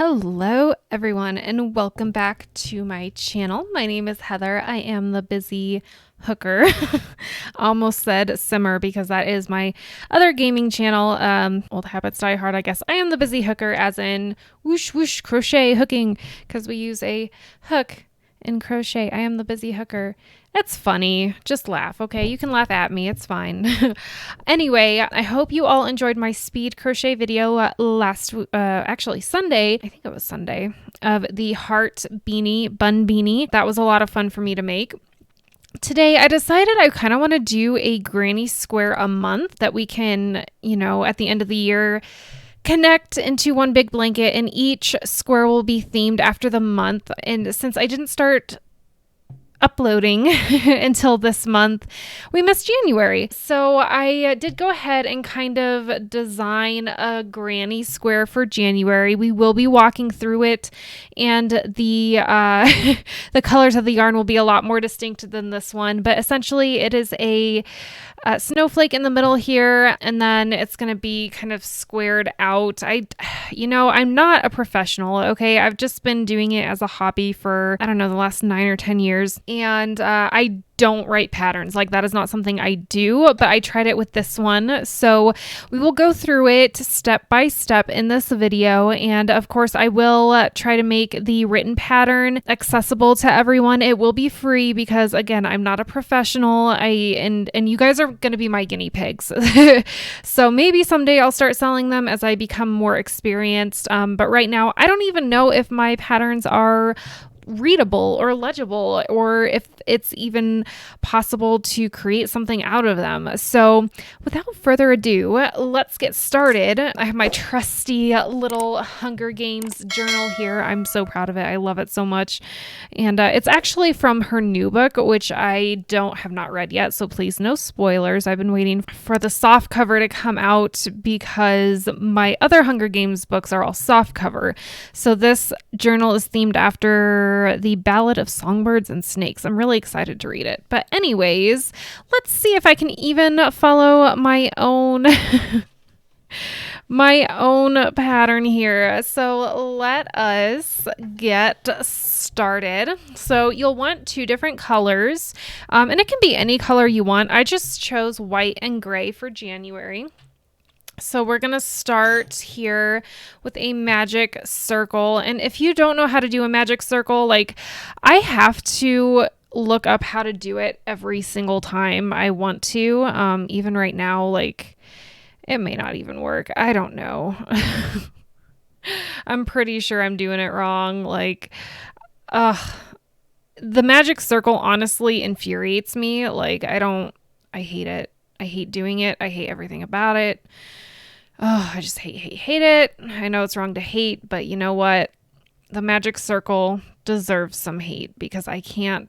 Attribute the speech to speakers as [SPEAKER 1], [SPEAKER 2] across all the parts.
[SPEAKER 1] Hello everyone and welcome back to my channel. My name is Heather. I am the busy hooker. Almost said simmer because that is my other gaming channel. Old habits die hard, I guess. I am the busy hooker as in whoosh whoosh crochet hooking because we use a hook in crochet. I am the busy hooker. It's funny. Just laugh, okay? You can laugh at me. It's fine. Anyway, I hope you all enjoyed my speed crochet video actually Sunday. I think it was Sunday, of the heart beanie, bun beanie. That was a lot of fun for me to make. Today, I decided I kind of want to do a granny square a month that we can, at the end of the year, connect into one big blanket, and each square will be themed after the month. And since I didn't start uploading until this month, we missed January. So I did go ahead and kind of design a granny square for January. We will be walking through it, and the the colors of the yarn will be a lot more distinct than this one, but essentially it is a snowflake in the middle here, and then it's going to be kind of squared out. I'm not a professional, okay? I've just been doing it as a hobby for, the last 9 or 10 years. And I don't write patterns. Like, that is not something I do, but I tried it with this one. So we will go through it step by step in this video. And of course, I will try to make the written pattern accessible to everyone. It will be free because, again, I'm not a professional. And you guys are going to be my guinea pigs. So maybe someday I'll start selling them as I become more experienced. But right now, I don't even know if my patterns are readable or legible, or if it's even possible to create something out of them. So without further ado, let's get started. I have my trusty little Hunger Games journal here. I'm so proud of it. I love it so much. And it's actually from her new book, which I have not read yet. So please, no spoilers. I've been waiting for the soft cover to come out because my other Hunger Games books are all soft cover. So this journal is themed after the Ballad of Songbirds and Snakes. I'm really excited to read it. But anyways, let's see if I can even follow my own my own pattern here. So let us get started. So you'll want 2 different colors, and it can be any color you want. I just chose white and gray for January. So we're going to start here with a magic circle. And if you don't know how to do a magic circle, like, I have to look up how to do it every single time I want to. Even right now, like, it may not even work. I don't know. I'm pretty sure I'm doing it wrong. Like, the magic circle honestly infuriates me. Like, I hate it. I hate doing it. I hate everything about it. Oh, I just hate it. I know it's wrong to hate, but you know what? The magic circle deserves some hate because I can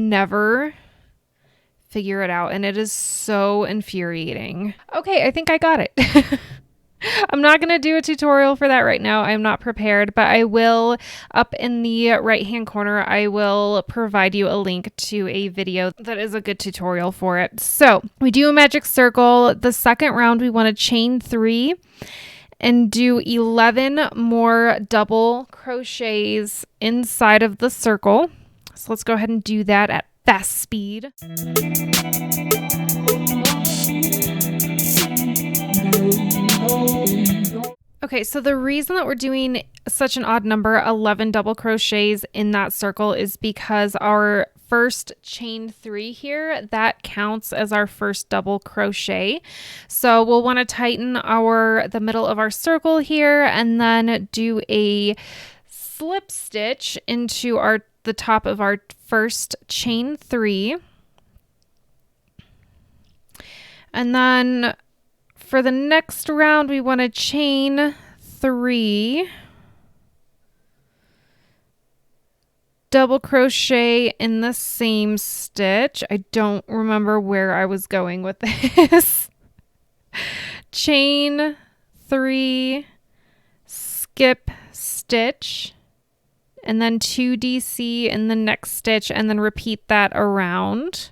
[SPEAKER 1] never figure it out, and it is so infuriating. Okay, I think I got it. I'm not going to do a tutorial for that right now. I'm not prepared, but I will, up in the right-hand corner, I will provide you a link to a video that is a good tutorial for it. So we do a magic circle. The second round, we want to chain 3 and do 11 more double crochets inside of the circle. So let's go ahead and do that at fast speed. Okay, so the reason that we're doing such an odd number, 11 double crochets in that circle, is because our first chain 3 here, that counts as our first double crochet. So we'll want to tighten the middle of our circle here, and then do a slip stitch into the top of our first chain 3. And then for the next round, we want to chain 3, double crochet in the same stitch. I don't remember where I was going with this. Chain 3, skip stitch, and then 2 DC in the next stitch, and then repeat that around.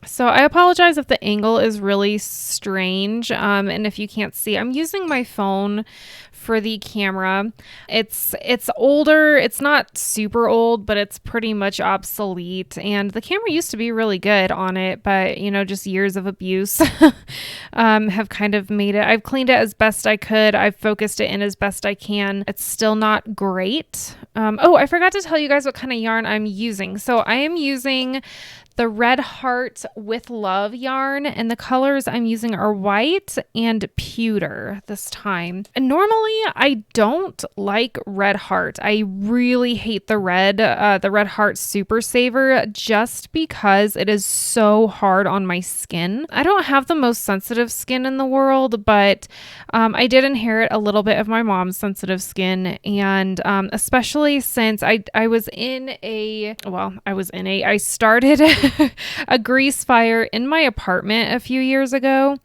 [SPEAKER 1] So I apologize if the angle is really strange. And if you can't see, I'm using my phone for the camera. It's older. It's not super old, but it's pretty much obsolete. And the camera used to be really good on it, but you know, just years of abuse have kind of made it. I've cleaned it as best I could. I've focused it in as best I can. It's still not great. Oh, I forgot to tell you guys what kind of yarn I'm using. So I am using the Red Heart with Love yarn, and the colors I'm using are white and pewter this time. And normally I don't like Red Heart. I really hate the Red Heart Super Saver just because it is so hard on my skin. I don't have the most sensitive skin in the world, but I did inherit a little bit of my mom's sensitive skin, and especially since I started a grease fire in my apartment a few years ago,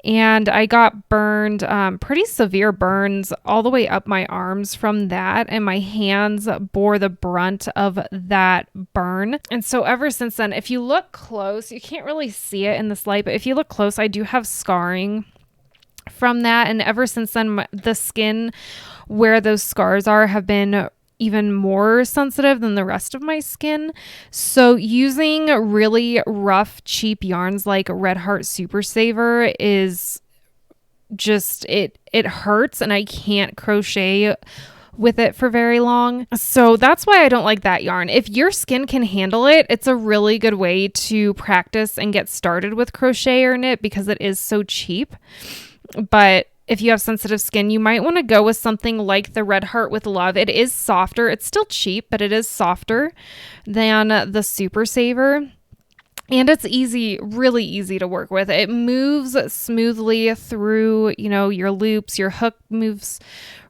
[SPEAKER 1] and I got burned, pretty severe burns all the way up my arms from that, and my hands bore the brunt of that burn. And so ever since then, if you look close, you can't really see it in this light, but if you look close, I do have scarring from that. And ever since then, the skin where those scars are have been even more sensitive than the rest of my skin. So using really rough, cheap yarns like Red Heart Super Saver is just, it hurts, and I can't crochet with it for very long. So that's why I don't like that yarn. If your skin can handle it, it's a really good way to practice and get started with crochet or knit because it is so cheap. But if you have sensitive skin, you might want to go with something like the Red Heart with Love. It is softer. It's still cheap, but it is softer than the Super Saver. And it's easy, really easy to work with. It moves smoothly through, you know, your loops. Your hook moves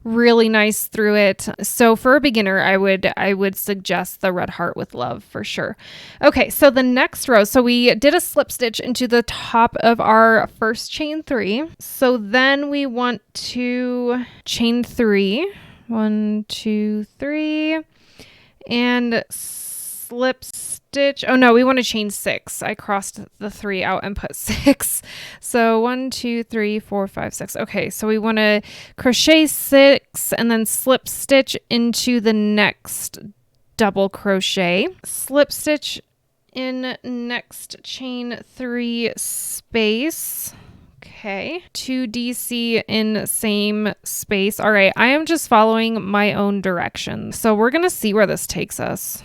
[SPEAKER 1] really nice through it. So for a beginner, I would suggest the Red Heart with Love for sure. Okay, so the next row, so we did a slip stitch into the top of our first chain 3. So then we want to chain 3. 1, 2, 3, and slip stitch. Oh no, we want to chain 6. I crossed the 3 out and put 6. So 1, 2, 3, 4, 5, 6. Okay, so we want to crochet 6 and then slip stitch into the next double crochet. Slip stitch in next chain 3 space. Okay, 2 DC in same space. All right, I am just following my own direction. So we're going to see where this takes us.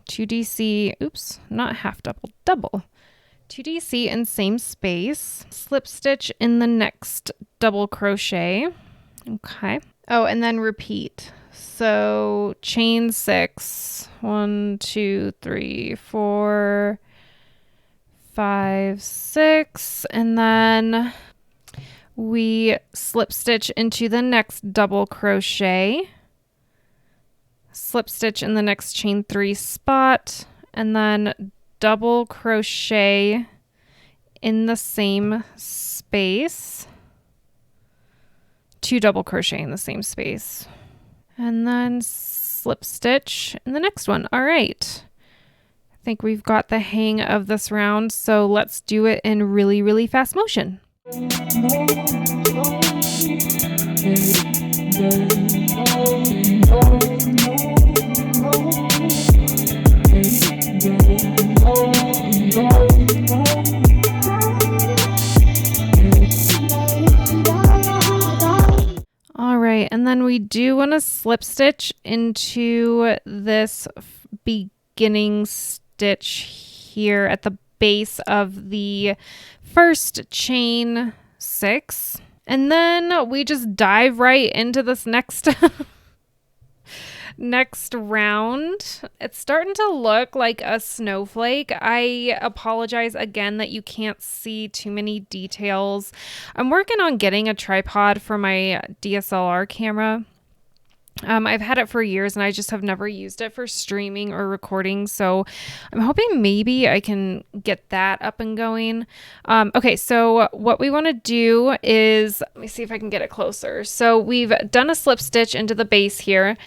[SPEAKER 1] 2 DC, oops, not half double, double. 2 DC in same space. Slip stitch in the next double crochet. Okay. Oh, and then repeat. So chain 6. 1, 2, 3, 4, 5, 6, and then we slip stitch into the next double crochet, slip stitch in the next chain 3 spot, and then double crochet in the same space, 2 double crochet in the same space, and then slip stitch in the next one. All right. I think we've got the hang of this round, so let's do it in really, really fast motion. All right, and then we do want to slip stitch into this beginning stitch here at the base of the first chain 6, and then we just dive right into this next next round. It's starting to look like a snowflake. I apologize again that you can't see too many details. I'm working on getting a tripod for my DSLR camera. I've had it for years and I just have never used it for streaming or recording. So I'm hoping maybe I can get that up and going. Okay, so what we want to do is, let me see if I can get it closer. So we've done a slip stitch into the base here.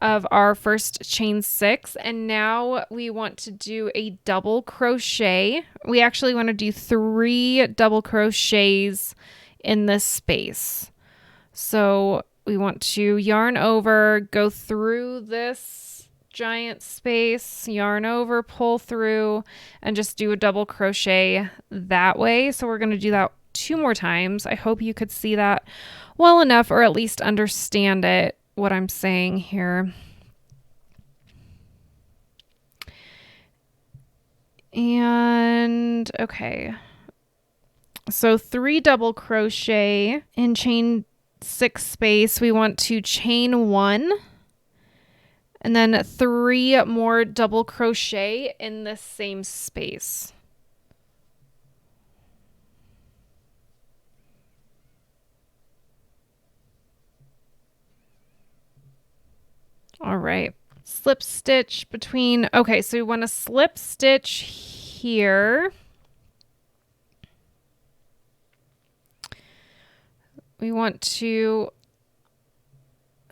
[SPEAKER 1] of our first chain 6, and now we want to do a double crochet. We actually want to do 3 double crochets in this space. So we want to yarn over, go through this giant space, yarn over, pull through, and just do a double crochet that way. So we're going to do that 2 more times. I hope you could see that well enough, or at least understand it, what I'm saying here. And okay, so 3 double crochet in chain 6 space. We want to chain 1 and then 3 more double crochet in the same space. All right, slip stitch between, okay, so we want to slip stitch here. We want to,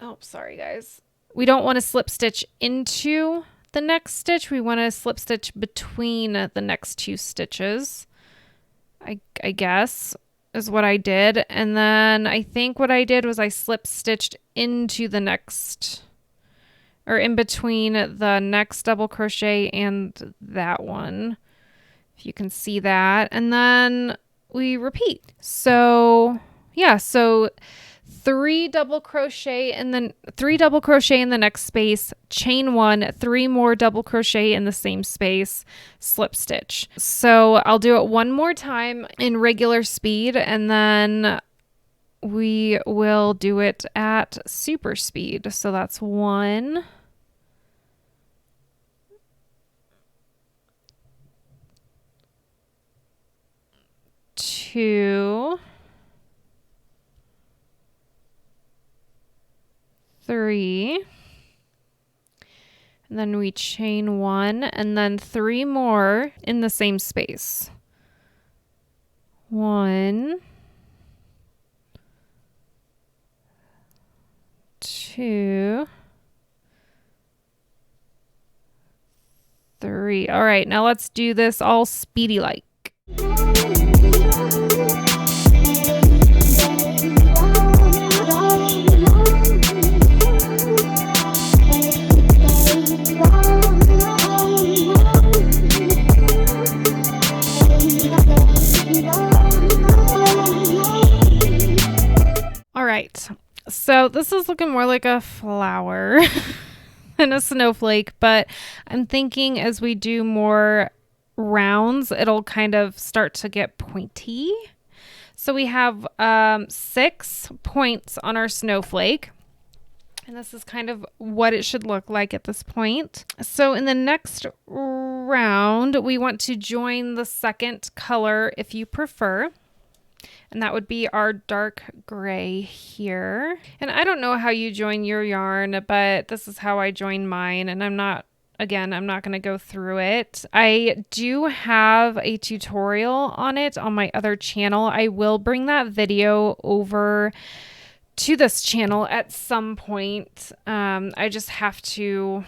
[SPEAKER 1] oh, sorry guys. We don't want to slip stitch into the next stitch. We want to slip stitch between the next 2 stitches, I guess is what I did. And then I think what I did was I slip stitched into the next, or in between the next double crochet and that one, if you can see that. And then we repeat. So yeah, so 3 double crochet and then 3 double crochet in the next space, chain 1, 3 more double crochet in the same space, slip stitch. So I'll do it one more time in regular speed, and then we will do it at super speed. So that's 1, 2, 3, and then we chain 1 and then 3 more in the same space. 1, 2, 3. All right, now let's do this all speedy like. All right, so this is looking more like a flower than a snowflake, but I'm thinking as we do more rounds, it'll kind of start to get pointy. So we have 6 points on our snowflake, and this is kind of what it should look like at this point. So in the next round, we want to join the second color if you prefer. And that would be our dark gray here. And I don't know how you join your yarn, but this is how I join mine. And I'm not going to go through it. I do have a tutorial on it on my other channel. I will bring that video over to this channel at some point. I just have to,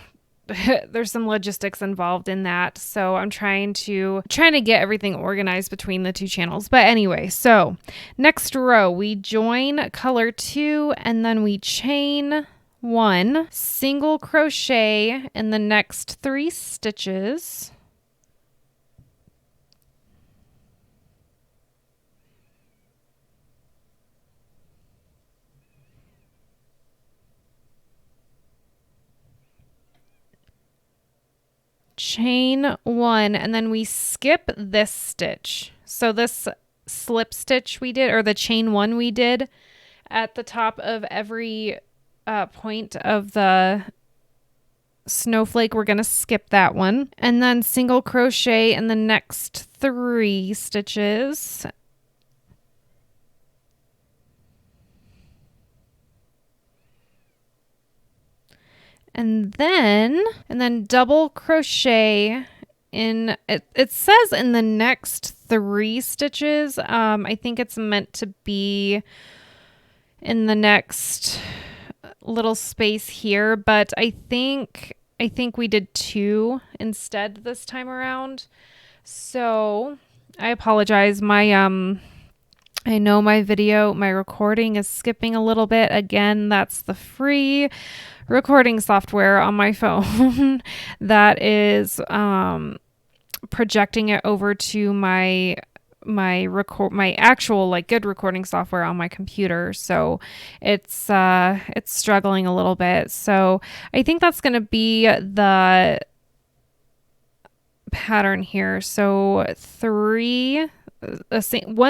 [SPEAKER 1] there's some logistics involved in that. So I'm trying to get everything organized between the 2 channels. But anyway, so next row, we join color 2 and then we chain 1, single crochet in the next 3 stitches. Chain 1, and then we skip this stitch. So this slip stitch we did, or the chain 1 we did at the top of every point of the snowflake, we're going to skip that one. And then single crochet in the next 3 stitches. And then double crochet in it. It says in the next 3 stitches. I think it's meant to be in the next little space here, but I think we did 2 instead this time around. So I apologize. I know my recording is skipping a little bit. Again, that's the free recording software on my phone that is projecting it over to my actual like good recording software on my computer. So it's struggling a little bit. So I think that's going to be the pattern here. So 1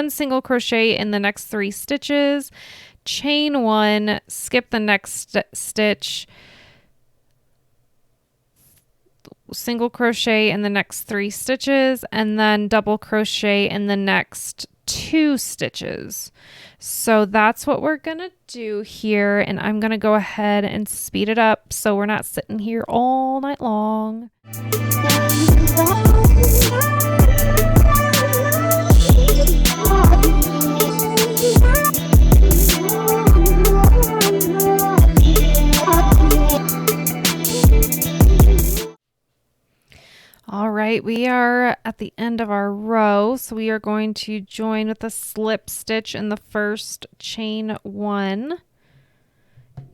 [SPEAKER 1] single crochet in the next 3 stitches, chain 1, skip the next stitch, single crochet in the next 3 stitches, and then double crochet in the next 2 stitches. So that's what we're gonna do here, and I'm gonna go ahead and speed it up so we're not sitting here all night long. All right, we are at the end of our row, so we are going to join with a slip stitch in the first chain 1,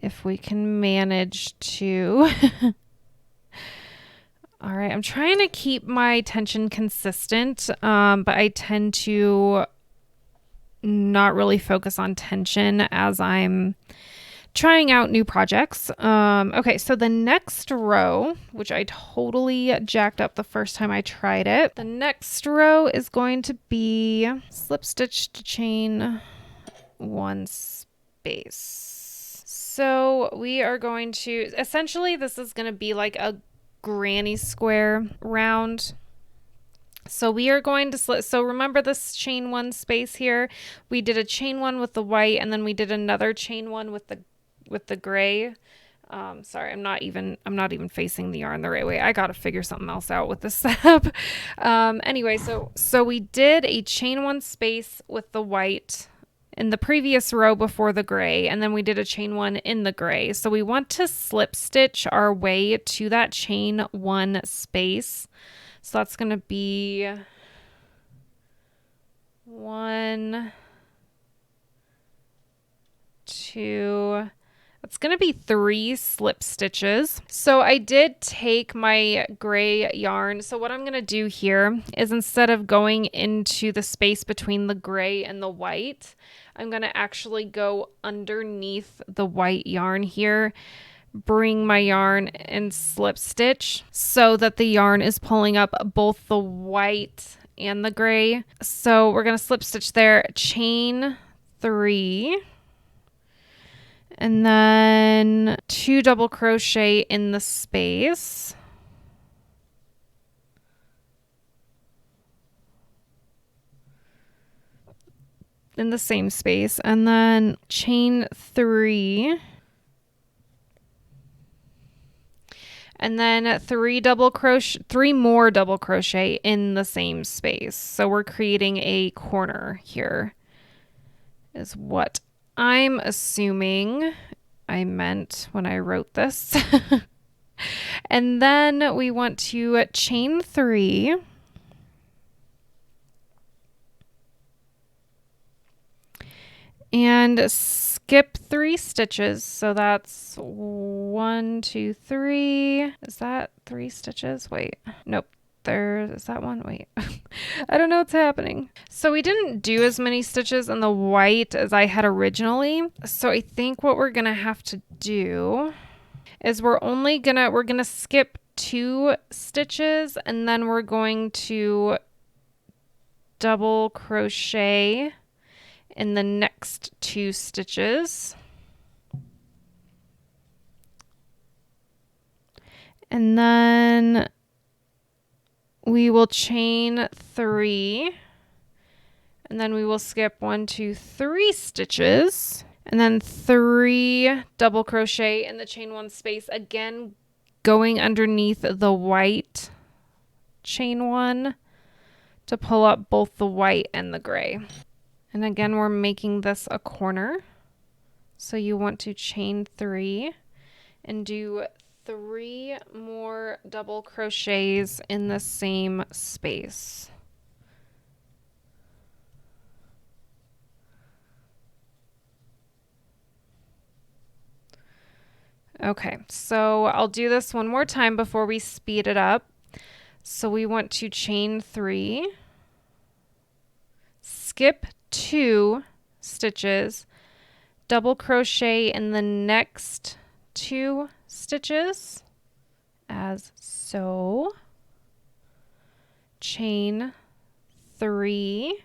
[SPEAKER 1] if we can manage to. All right, I'm trying to keep my tension consistent, but I tend to not really focus on tension as I'm trying out new projects. Okay, so the next row, which I totally jacked up the first time I tried it, the next row is going to be slip stitch to chain 1 space. So we are going to, essentially this is going to be like a granny square round. So we are going to slip. So remember this chain 1 space here, we did a chain 1 with the white, and then we did another chain 1 with the gray. Sorry, I'm not even facing the yarn the right way. I got to figure something else out with this setup. Anyway, so we did a chain 1 space with the white in the previous row before the gray, and then we did a chain 1 in the gray. So we want to slip stitch our way to that chain 1 space. So that's going to be 1, 2, it's going to be 3 slip stitches. So I did take my gray yarn. So what I'm going to do here is, instead of going into the space between the gray and the white, I'm going to actually go underneath the white yarn here, bring my yarn and slip stitch so that the yarn is pulling up both the white and the gray. So we're going to slip stitch there, chain 3, and then 2 double crochet in the space. In the same space, and then chain 3, and then 3 more double crochet in the same space. So we're creating a corner here, is what I'm assuming I meant when I wrote this. And then we want to chain 3, and skip 3 stitches. So that's 1, 2, 3. Is that 3 stitches? Wait, nope. Is that one? Wait, I don't know what's happening. So we didn't do as many stitches in the white as I had originally. So I think what we're gonna have to do is we're gonna skip 2 stitches, and then we're going to double crochet in the next 2 stitches. And then we will chain 3, and then we will skip 1, 2, 3 stitches, and then 3 double crochet in the chain 1 space, again going underneath the white chain 1 to pull up both the white and the gray. And again, we're making this a corner. So you want to chain 3 and do 3 more double crochets in the same space. Okay, so I'll do this one more time before we speed it up. So we want to chain 3, skip 2 stitches, double crochet in the next 2 stitches as so, chain 3,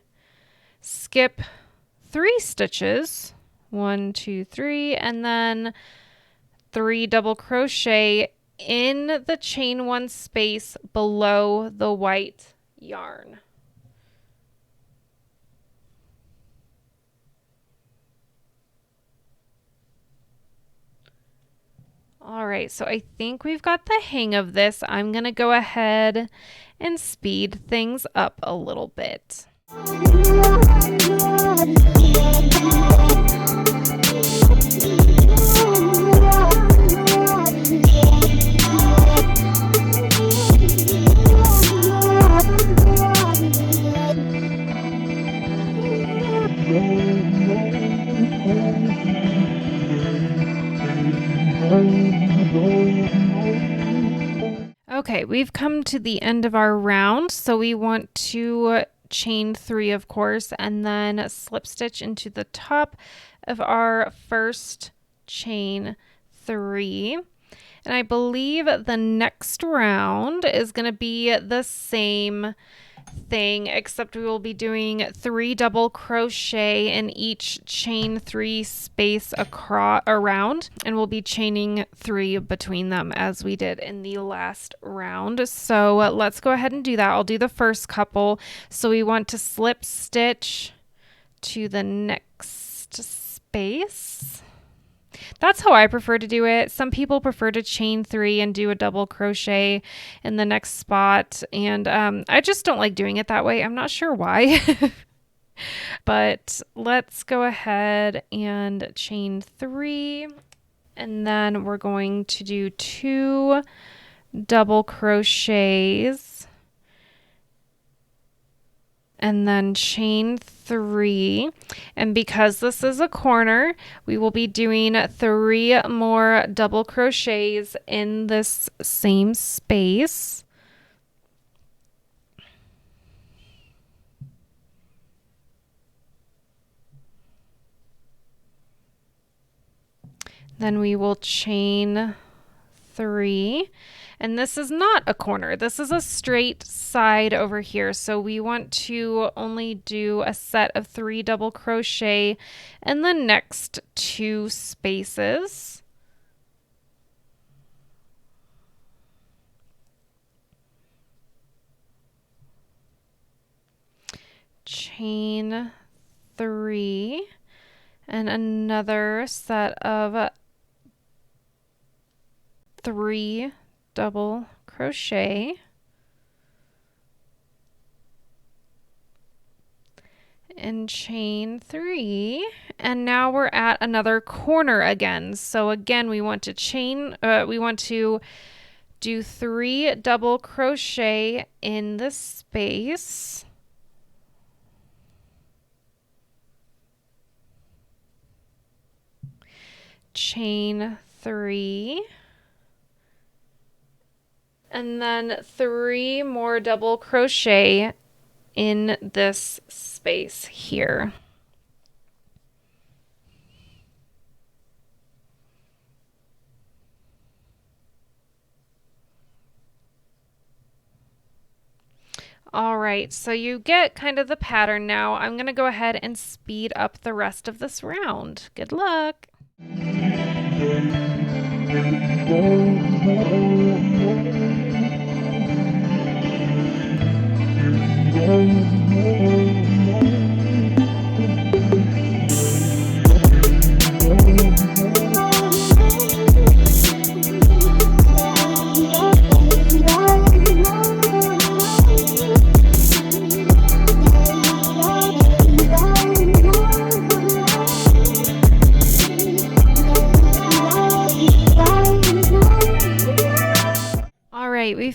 [SPEAKER 1] skip 3 stitches, 1, 2, 3, and then 3 double crochet in the chain 1 space below the white yarn. All right, so I think we've got the hang of this. I'm going to go ahead and speed things up a little bit. Okay, we've come to the end of our round, so we want to chain 3, of course, and then slip stitch into the top of our first chain 3. And I believe the next round is going to be the same thing, except we will be doing 3 double crochet in each chain 3 space around, and we'll be chaining 3 between them as we did in the last round. So let's go ahead and do that. I'll do the first couple. So we want to slip stitch to the next space. That's how I prefer to do it. Some people prefer to chain 3 and do a double crochet in the next spot. And I just don't like doing it that way. I'm not sure why. But let's go ahead and chain 3. And then we're going to do 2 double crochets. And then chain 3, and because this is a corner, we will be doing 3 more double crochets in this same space. Then we will chain 3. And this is not a corner. This is a straight side over here. So we want to only do a set of 3 double crochet in the next 2 spaces. Chain 3 and another set of 3 double crochet, and chain 3, and now we're at another corner again. So again, we want to do 3 double crochet in the space. Chain 3. And then 3 more double crochet in this space here. All right, so you get kind of the pattern now. I'm going to go ahead and speed up the rest of this round. Good luck.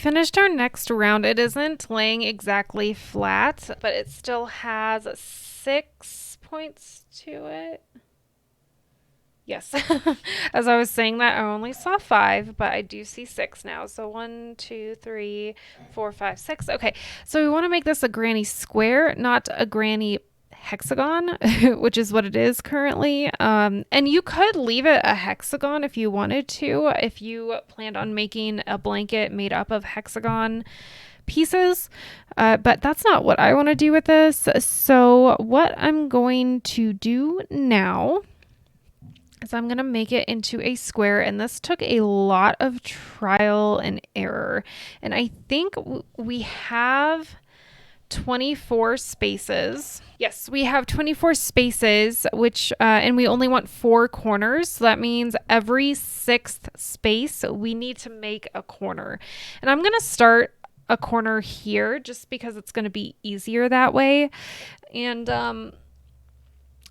[SPEAKER 1] finished our next round. It isn't laying exactly flat, but it still has 6 points to it. Yes, as I was saying that, I only saw 5, but I do see 6 now. So 1, 2, 3, 4, 5, 6. Okay, so we want to make this a granny square, not a granny hexagon, which is what it is currently. And you could leave it a hexagon if you wanted to, if you planned on making a blanket made up of hexagon pieces, but that's not what I want to do with this. So what I'm going to do now is I'm going to make it into a square, and this took a lot of trial and error. And I think we have 24 spaces. Yes, we have 24 spaces, which, and we only want 4 corners. So that means every 6th space, we need to make a corner. And I'm going to start a corner here just because it's going to be easier that way. And,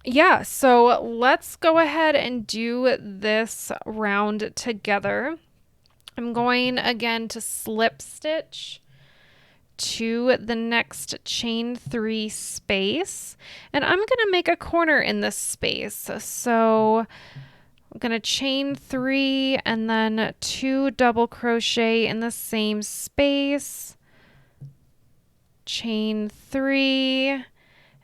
[SPEAKER 1] yeah, so let's go ahead and do this round together. I'm going again to slip stitch to the next chain 3 space, and I'm going to make a corner in this space. So I'm going to chain 3 and then 2 double crochet in the same space, chain 3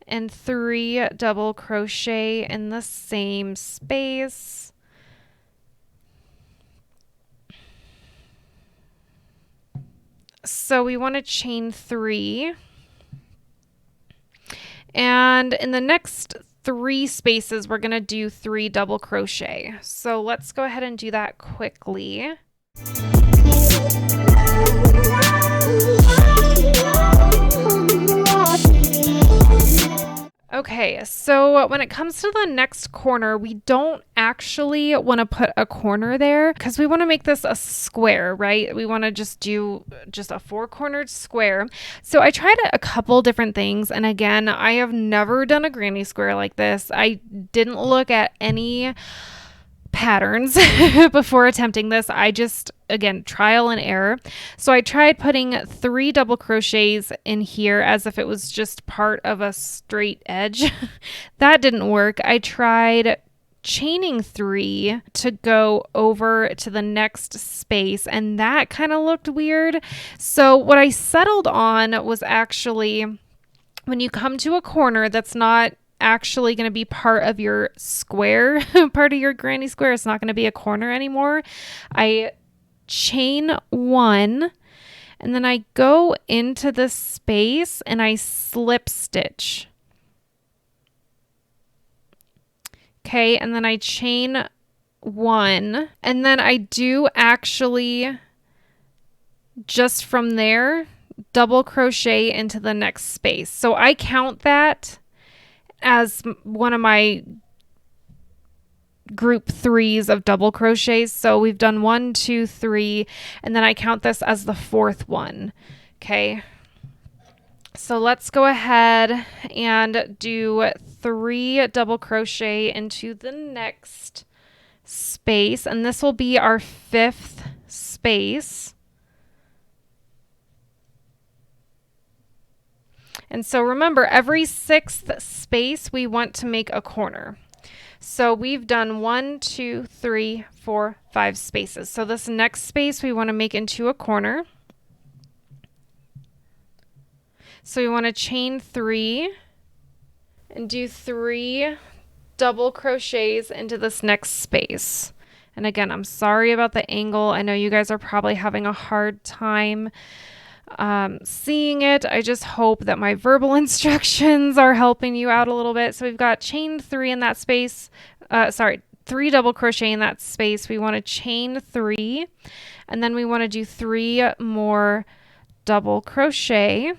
[SPEAKER 1] and 3 double crochet in the same space. So we want to chain 3, and in the next 3 spaces we're going to do 3 double crochet. So let's go ahead and do that quickly. Okay, so when it comes to the next corner, we don't actually want to put a corner there because we want to make this a square, right? We want to just do just a 4-cornered square. So I tried a couple different things, and again, I have never done a granny square like this. I didn't look at any patterns before attempting this. I just, again, trial and error. So I tried putting 3 double crochets in here as if it was just part of a straight edge. That didn't work. I tried chaining 3 to go over to the next space, and that kind of looked weird. So what I settled on was actually, when you come to a corner that's not actually going to be part of your square, part of your granny square, it's not going to be a corner anymore, I chain 1 and then I go into the space and I slip stitch. Okay, and then I chain 1, and then I do actually, just from there, double crochet into the next space. So I count that as one of my group 3s of double crochets. So we've done 1, 2, 3, and then I count this as the 4th one. Okay. So let's go ahead and do 3 double crochet into the next space, and this will be our 5th space. And so remember, every 6th space we want to make a corner. So we've done 1, 2, 3, 4, 5 spaces. So this next space we want to make into a corner. So we want to chain 3 and do 3 double crochets into this next space. And again, I'm sorry about the angle. I know you guys are probably having a hard time seeing it. I just hope that my verbal instructions are helping you out a little bit. So we've got chain 3 in that space. 3 double crochet in that space. We want to chain 3, and then we want to do 3 more double crochet.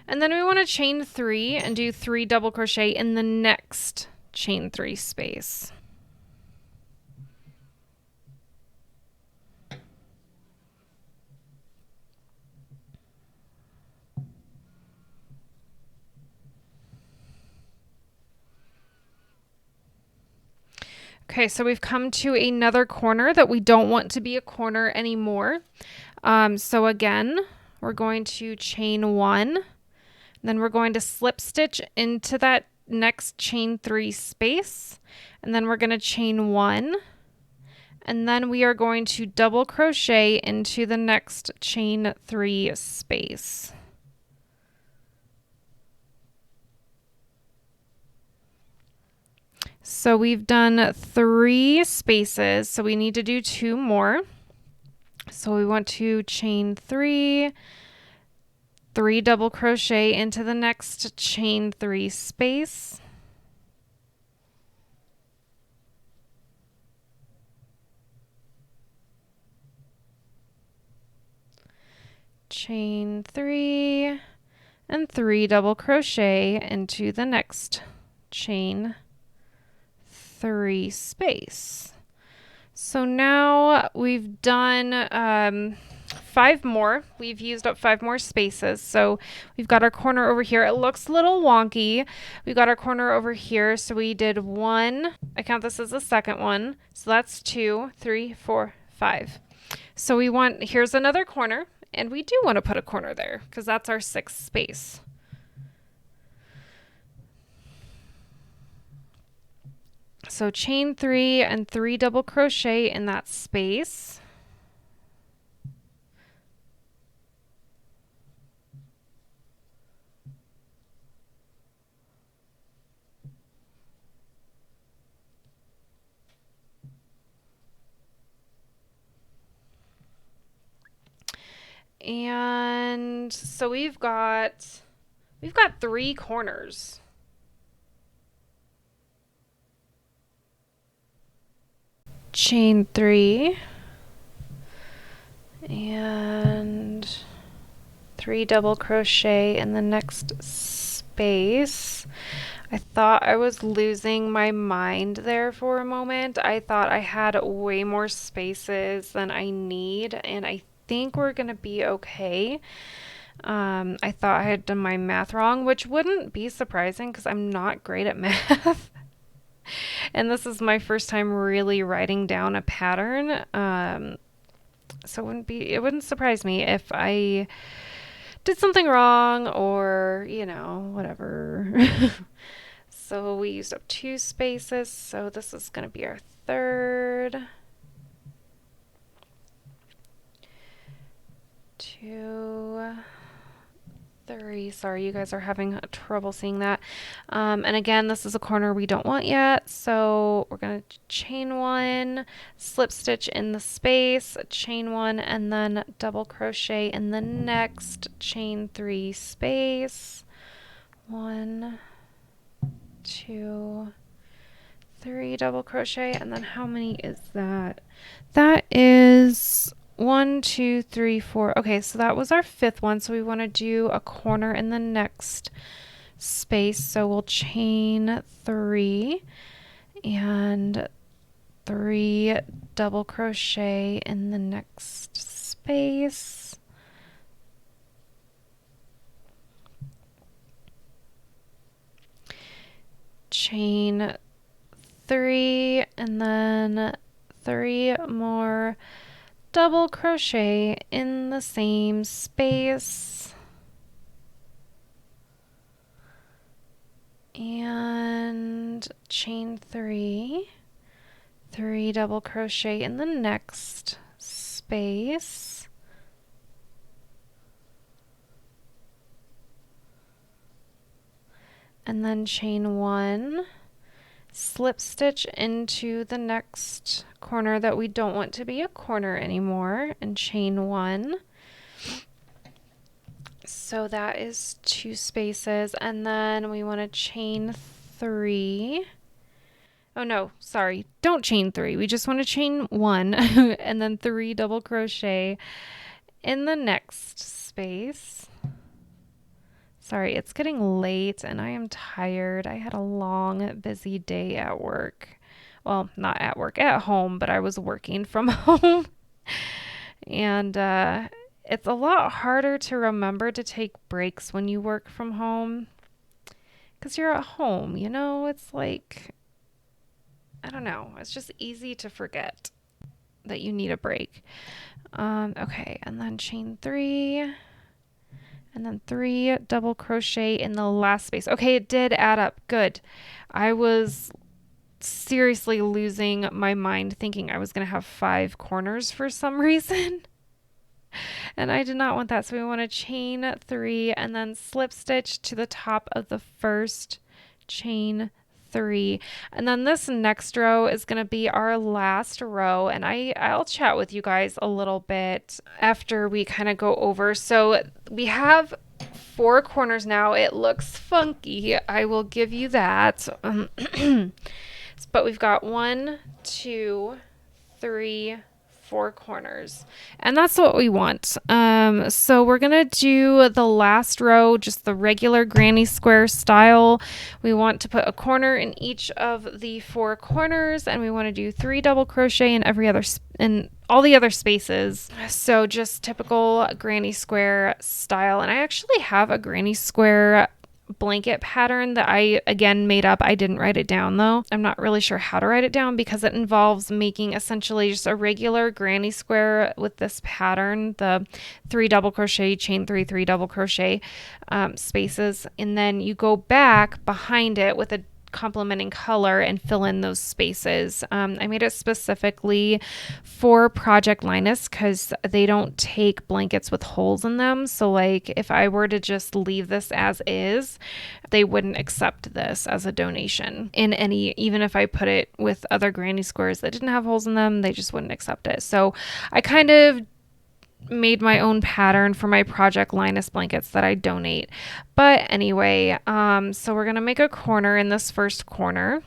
[SPEAKER 1] And then we want to chain 3 and do 3 double crochet in the next chain 3 space. Okay, so we've come to another corner that we don't want to be a corner anymore. So again, we're going to chain 1, then we're going to slip stitch into that next chain 3 space, and then we're going to chain 1, and then we are going to double crochet into the next chain 3 space. So we've done 3 spaces, so we need to do 2 more. So we want to chain 3, 3 double crochet into the next chain 3 space. Chain 3 and 3 double crochet into the next chain 3 space. So now we've done 5 more. We've used up 5 more spaces. So we've got our corner over here. It looks a little wonky. We've got our corner over here. So we did 1. I count this as the second one. So that's 2, 3, 4, 5. So we want, here's another corner. And we do want to put a corner there because that's our 6th space. So chain 3 and 3 double crochet in that space. And so we've got 3 corners. Chain 3 and 3 double crochet in the next space. I thought I was losing my mind there for a moment. I thought I had way more spaces than I need, and I think we're gonna be okay. I thought I had done my math wrong, which wouldn't be surprising because I'm not great at math. And this is my first time really writing down a pattern. So it wouldn't surprise me if I did something wrong or, whatever. So we used up 2 spaces, so this is going to be our 3rd. 2, 3. Sorry, you guys are having trouble seeing that. And again, this is a corner we don't want yet, so we're going to chain 1, slip stitch in the space, chain 1, and then double crochet in the next chain 3 space. 1, 2, 3 double crochet, and then how many is that? That is 1, 2, 3, 4. Okay, so that was our 5th one. So we want to do a corner in the next space. So we'll chain 3 and 3 double crochet in the next space. Chain 3 and then 3 more double crochet in the same space, and chain 3, 3 double crochet in the next space, and then chain 1, slip stitch into the next corner that we don't want to be a corner anymore, and chain 1. So that is 2 spaces, and then we want to chain 3. Oh no, sorry, don't chain 3. We just want to chain 1 and then 3 double crochet in the next space. Sorry, it's getting late and I am tired. I had a long, busy day at work. Well, not at work, at home, but I was working from home. And it's a lot harder to remember to take breaks when you work from home because you're at home, It's like, I don't know. It's just easy to forget that you need a break. Okay, and then chain 3, and then 3 double crochet in the last space. Okay, it did add up. Good. I was seriously losing my mind thinking I was going to have 5 corners for some reason. And I did not want that. So we want to chain 3 and then slip stitch to the top of the first chain 3. And then this next row is going to be our last row. And I'll chat with you guys a little bit after we kind of go over. So we have 4 corners now. It looks funky. I will give you that. But we've got 1, 2, 3, 4 corners, and that's what we want. So we're gonna do the last row just the regular granny square style. We want to put a corner in each of the 4 corners, and we want to do 3 double crochet in every other in all the other spaces. So just typical granny square style. And I actually have a granny square blanket pattern that I again made up. I didn't write it down though. I'm not really sure how to write it down because it involves making essentially just a regular granny square with this pattern, the 3 double crochet, chain 3, 3 double crochet spaces, and then you go back behind it with a complementing color and fill in those spaces. I made it specifically for Project Linus because they don't take blankets with holes in them. So like if I were to just leave this as is, they wouldn't accept this as a donation in any, even if I put it with other granny squares that didn't have holes in them, they just wouldn't accept it. So I kind of made my own pattern for my Project Linus blankets that I donate. But anyway, so we're going to make a corner in this first corner.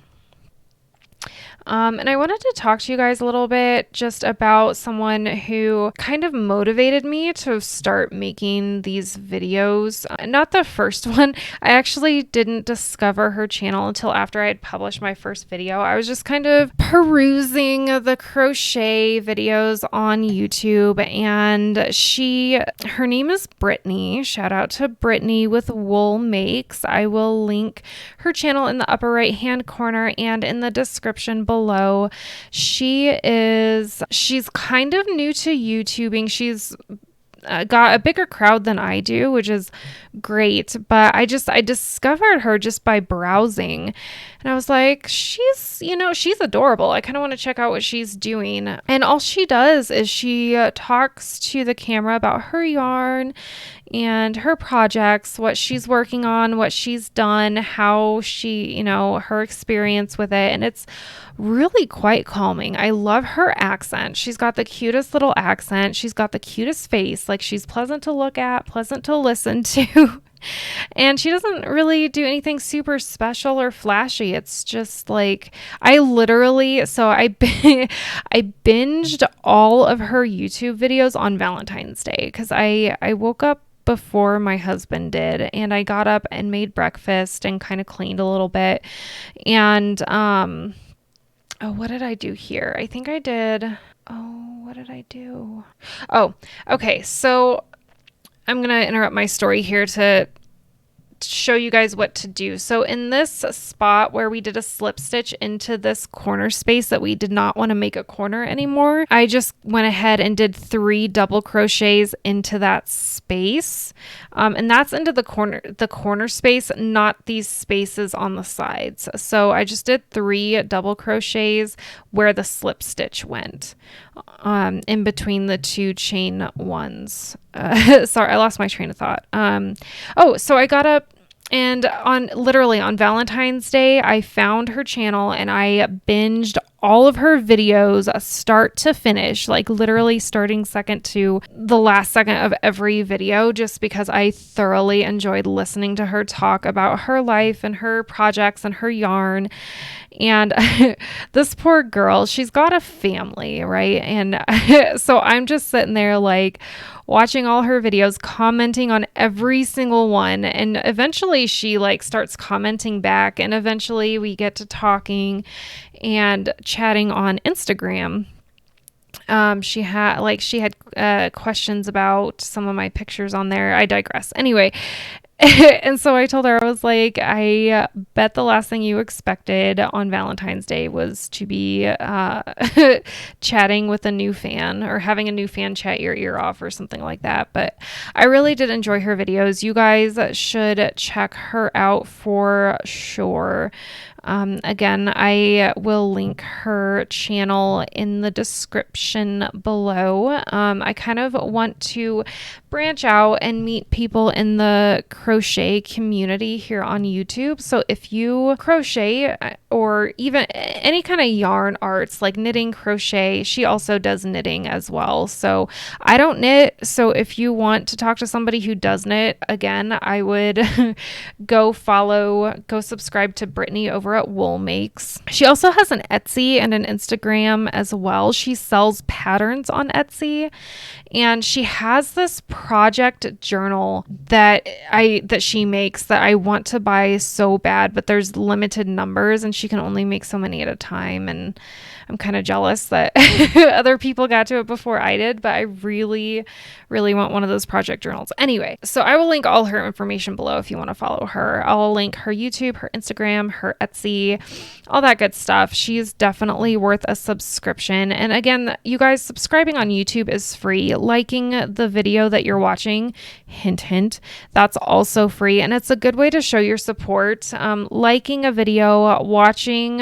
[SPEAKER 1] And I wanted to talk to you guys a little bit just about someone who kind of motivated me to start making these videos. Not the first one. I actually didn't discover her channel until after I had published my first video. I was just kind of perusing the crochet videos on YouTube, and her name is Brittany. Shout out to Brittany with Wool Makes. I will link her channel in the upper right hand corner and in the description below. She's kind of new to YouTubing. She's got a bigger crowd than I do, which is great. But I discovered her just by browsing, and I was like, she's adorable. I kind of want to check out what she's doing. And all she does is she talks to the camera about her yarn and her projects, what she's working on, what she's done, how she, her experience with it. And it's really quite calming. I love her accent. She's got the cutest little accent. She's got the cutest face. Like, she's pleasant to look at, pleasant to listen to. And she doesn't really do anything super special or flashy. It's just like, I binged all of her YouTube videos on Valentine's Day because I woke up before my husband did, and I got up and made breakfast and kind of cleaned a little bit. And what did I do here? I think I did. What did I do? Okay. So I'm going to interrupt my story here to show you guys what to do. So in this spot where we did a slip stitch into this corner space that we did not want to make a corner anymore, I just went ahead and did 3 double crochets into that space. And that's into the corner space, not these spaces on the sides. So I just did 3 double crochets where the slip stitch went, in between the 2 chain ones. Sorry, I lost my train of thought. So I got up, and on Valentine's Day, I found her channel and I binged all of her videos start to finish, like literally starting second to the last second of every video, just because I thoroughly enjoyed listening to her talk about her life and her projects and her yarn. And this poor girl, she's got a family, right? And so I'm just sitting there like watching all her videos, commenting on every single one. And eventually she like starts commenting back, and eventually we get to talking and chatting on Instagram. She had questions about some of my pictures on there. I digress. Anyway, And so I told her, I was like, I bet the last thing you expected on Valentine's Day was to be chatting with a new fan or having a new fan chat your ear off or something like that. But I really did enjoy her videos. You guys should check her out for sure. Again, I will link her channel in the description below. I kind of want to branch out and meet people in the crochet community here on YouTube. So if you crochet or even any kind of yarn arts like knitting, crochet, she also does knitting as well. So I don't knit. So if you want to talk to somebody who does knit, again, I would go subscribe to Brittany over at Wool Makes. She also has an Etsy and an Instagram as well. She sells patterns on Etsy, and she has this project journal that she makes that I want to buy so bad, but there's limited numbers and she can only make so many at a time, and I'm kind of jealous that other people got to it before I did, but I really, really want one of those project journals. Anyway, so I will link all her information below if you want to follow her. I'll link her YouTube, her Instagram, her Etsy, all that good stuff. She's definitely worth a subscription. And again, you guys, subscribing on YouTube is free. Liking the video that you're watching, hint, hint, that's also free. And it's a good way to show your support. Liking a video, watching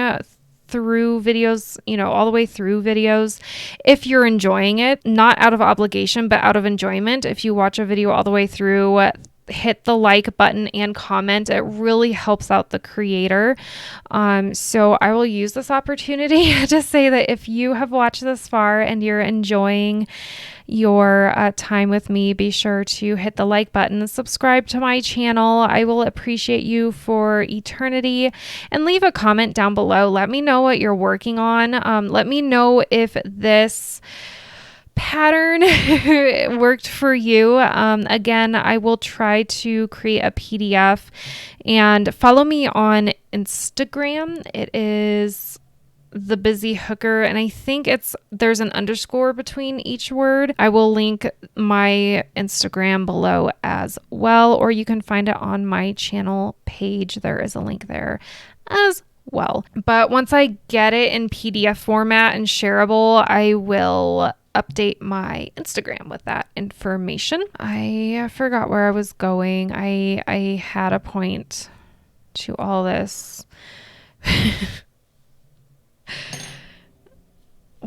[SPEAKER 1] through videos, all the way through videos. If you're enjoying it, not out of obligation, but out of enjoyment. If you watch a video all the way through, hit the like button and comment. It really helps out the creator. So I will use this opportunity to say that if you have watched this far and you're enjoying your time with me, be sure to hit the like button and subscribe to my channel. I will appreciate you for eternity, and leave a comment down below. Let me know what you're working on. Let me know if this pattern worked for you. Again, I will try to create a PDF, and follow me on Instagram. It is The Busy Hooker, and I think there's an underscore between each word. I will link my Instagram below as well, or you can find it on my channel page. There is a link there as well. But once I get it in PDF format and shareable, I will update my Instagram with that information. I forgot where I was going. I had a point to all this.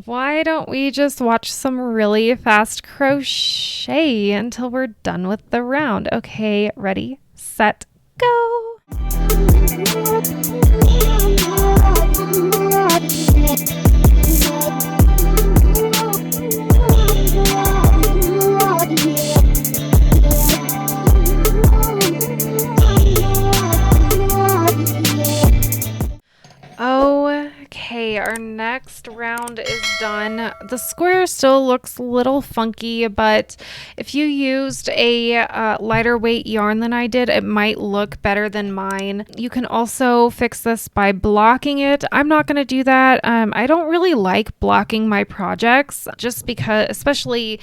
[SPEAKER 1] Why don't we just watch some really fast crochet until we're done with the round? Okay, ready, set, go. Okay, our next round is done. The square still looks a little funky, but if you used a lighter weight yarn than I did, it might look better than mine. You can also fix this by blocking it. I'm not going to do that. I don't really like blocking my projects, just because, especially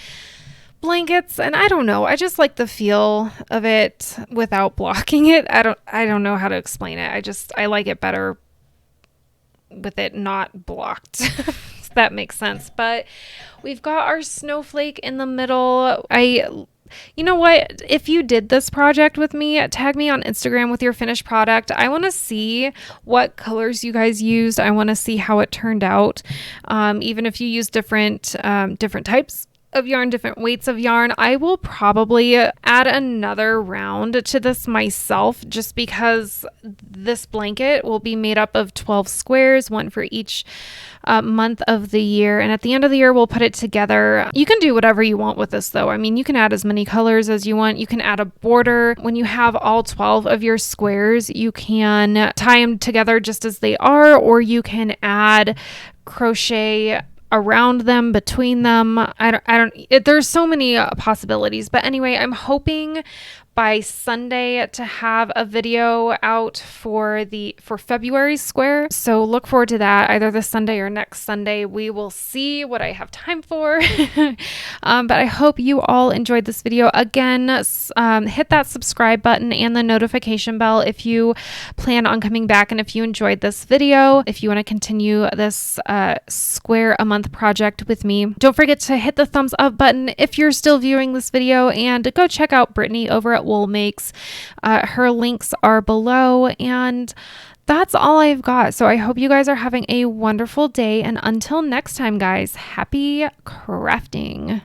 [SPEAKER 1] blankets, and I don't know, I just like the feel of it without blocking it. I don't know how to explain it. I like it better with it not blocked. If that makes sense. But we've got our snowflake in the middle. You know what? If you did this project with me, tag me on Instagram with your finished product. I want to see what colors you guys used. I want to see how it turned out. Even if you use different types of yarn, different weights of yarn, I will probably add another round to this myself, just because this blanket will be made up of 12 squares, one for each month of the year, and at the end of the year we'll put it together. You can do whatever you want with this though. I mean, you can add as many colors as you want. You can add a border. When you have all 12 of your squares, you can tie them together just as they are, or you can add crochet around them, between them. There's so many possibilities. But anyway, I'm hoping by Sunday to have a video out for February's square. So look forward to that either this Sunday or next Sunday. We will see what I have time for. But I hope you all enjoyed this video. Again, hit that subscribe button and the notification bell if you plan on coming back, and if you enjoyed this video, if you want to continue this square a month project with me. Don't forget to hit the thumbs up button if you're still viewing this video, and go check out Brittany over at Wool Makes. Her links are below, and that's all I've got. So I hope you guys are having a wonderful day, and until next time, guys, happy crafting.